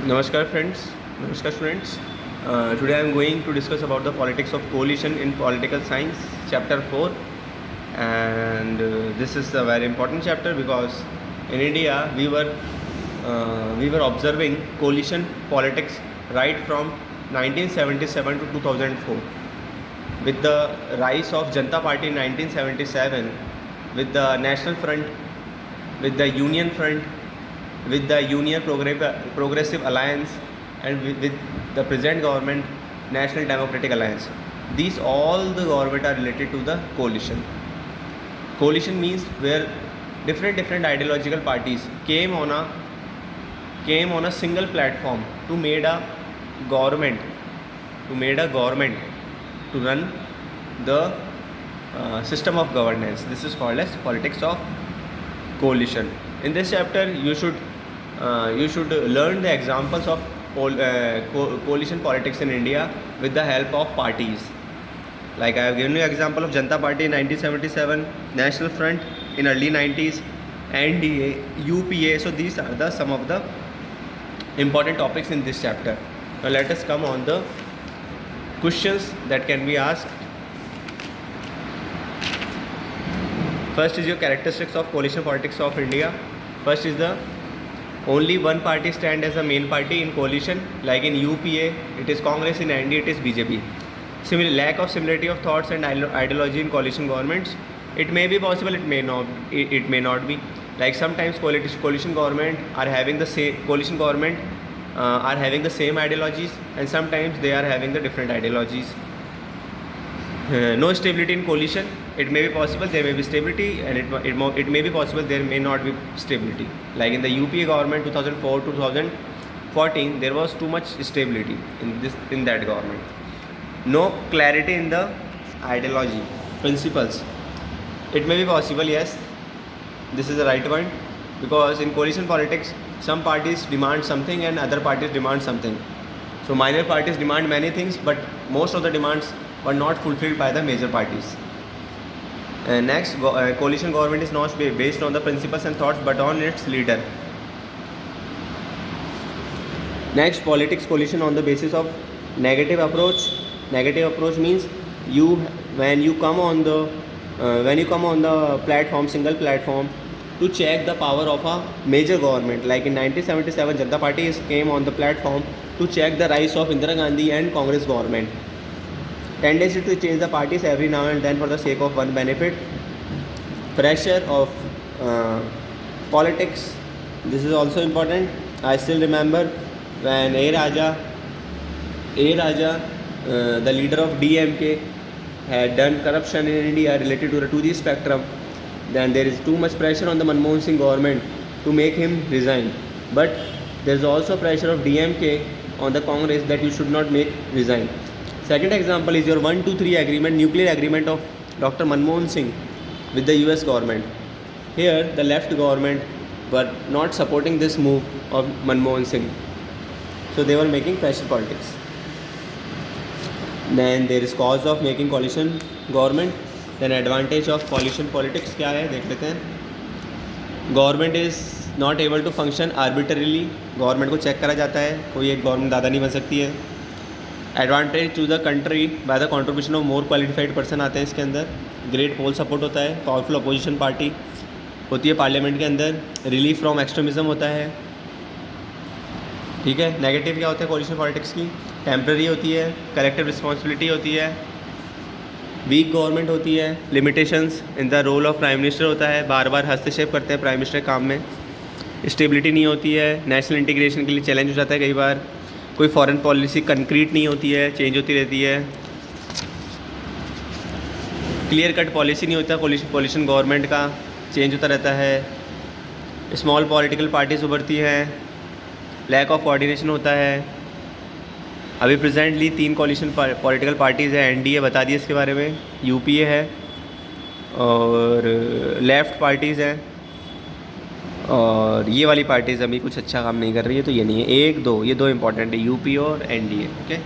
Namaskar friends, Namaskar students. Today I am going to discuss about the politics of coalition in political science, chapter 4, and this is a very important chapter because in India we were observing coalition politics right from 1977 to 2004. With the rise of Janata Party in 1977, with the National Front, with the Union Front, with the Union Progressive Alliance, and with the present government, National Democratic Alliance. These all the government are related to the coalition. Coalition means where different ideological parties came on a single platform to made a government to run the system of governance. This is called as politics of coalition. In this chapter, you should learn the examples of coalition politics in India with the help of parties. Like I have given you example of Janata Party in 1977, National Front in early 90s, NDA, UPA. So these are some of the important topics in this chapter. Now let us come on the questions that can be asked. First is your characteristics of coalition politics of India. First is the only one party stand as a main party in coalition. Like in UPA, it is Congress. In NDA, it is BJP. Lack of similarity of thoughts and ideology in coalition governments. It may be possible. It may not. It may not be. Like sometimes coalition government are having the same ideologies, and sometimes they are having the different ideologies. No stability in coalition. It may be possible there may be stability, and it may be possible there may not be stability. Like in the UPA government 2004 to 2014, there was too much stability in that government. No clarity in the ideology, principles. It may be possible, yes. This is the right point, because in coalition politics, some parties demand something and other parties demand something. So minor parties demand many things, but most of the demands were not fulfilled by the major parties. Next, coalition government is not based on the principles and thoughts but on its leader. Next, politics coalition on the basis of negative approach. Negative approach means when you come on the platform, single platform, to check the power of a major government. Like in 1977, Janata Party came on the platform to check the rise of Indira Gandhi and Congress government. Tendency to change the parties every now and then for the sake of one benefit. Pressure of politics. This is also important. I still remember when A. Raja, the leader of DMK, had done corruption in India related to the 2G spectrum. Then there is too much pressure on the Manmohan Singh government to make him resign. But there is also pressure of DMK on the Congress that you should not make resign. Second example is your 123 agreement, nuclear agreement of Dr. Manmohan Singh with the US government. Here the left government were not supporting this move of Manmohan Singh. So they were making pressure politics. Then there is cause of making coalition government. Then advantage of coalition politics क्या है देख लेते हैं. Government is not able to function arbitrarily. Government को check करा जाता है, कोई एक गवर्नमेंट दादा नहीं बन सकती है. Advantage to the country by the contribution of more qualified person आते हैं इसके अंदर. ग्रेट पोल सपोर्ट होता है. पावरफुल अपोजिशन पार्टी होती है पार्लियामेंट के अंदर. रिलीफ फ्रॉम एक्सट्रीमिज्म होता है. ठीक है. नेगेटिव क्या होता है कोalition पॉलिटिक्स की? टेम्प्रेरी होती है. कलेक्टिव रिस्पॉन्सिबिलिटी होती है. वीक गवर्नमेंट होती है. Limitations in the role of prime minister होता है. बार बार हस्तक्षेप करते हैं प्राइम मिनिस्टर काम में. स्टेबिलिटी नहीं होती है. नेशनल इंटीग्रेशन के लिए चैलेंज हो जाता है कई बार. कोई फॉरेन पॉलिसी कंक्रीट नहीं होती है, चेंज होती रहती है. क्लियर कट पॉलिसी नहीं होता कोalition गवर्नमेंट का, चेंज होता रहता है. स्मॉल पॉलिटिकल पार्टीज उभरती हैं. लैक ऑफ कोऑर्डिनेशन होता है. अभी प्रेजेंटली 3 कोalition पॉलिटिकल पार्टीज़ है. एनडीए बता दिए इसके बारे में, यूपीए है और लेफ़्ट पार्टीज़ हैं, और ये वाली पार्टीज़ अभी कुछ अच्छा काम नहीं कर रही है. तो ये नहीं है. 1 2 ये 2 इंपॉर्टेंट है, यूपी और एनडीए. ओके.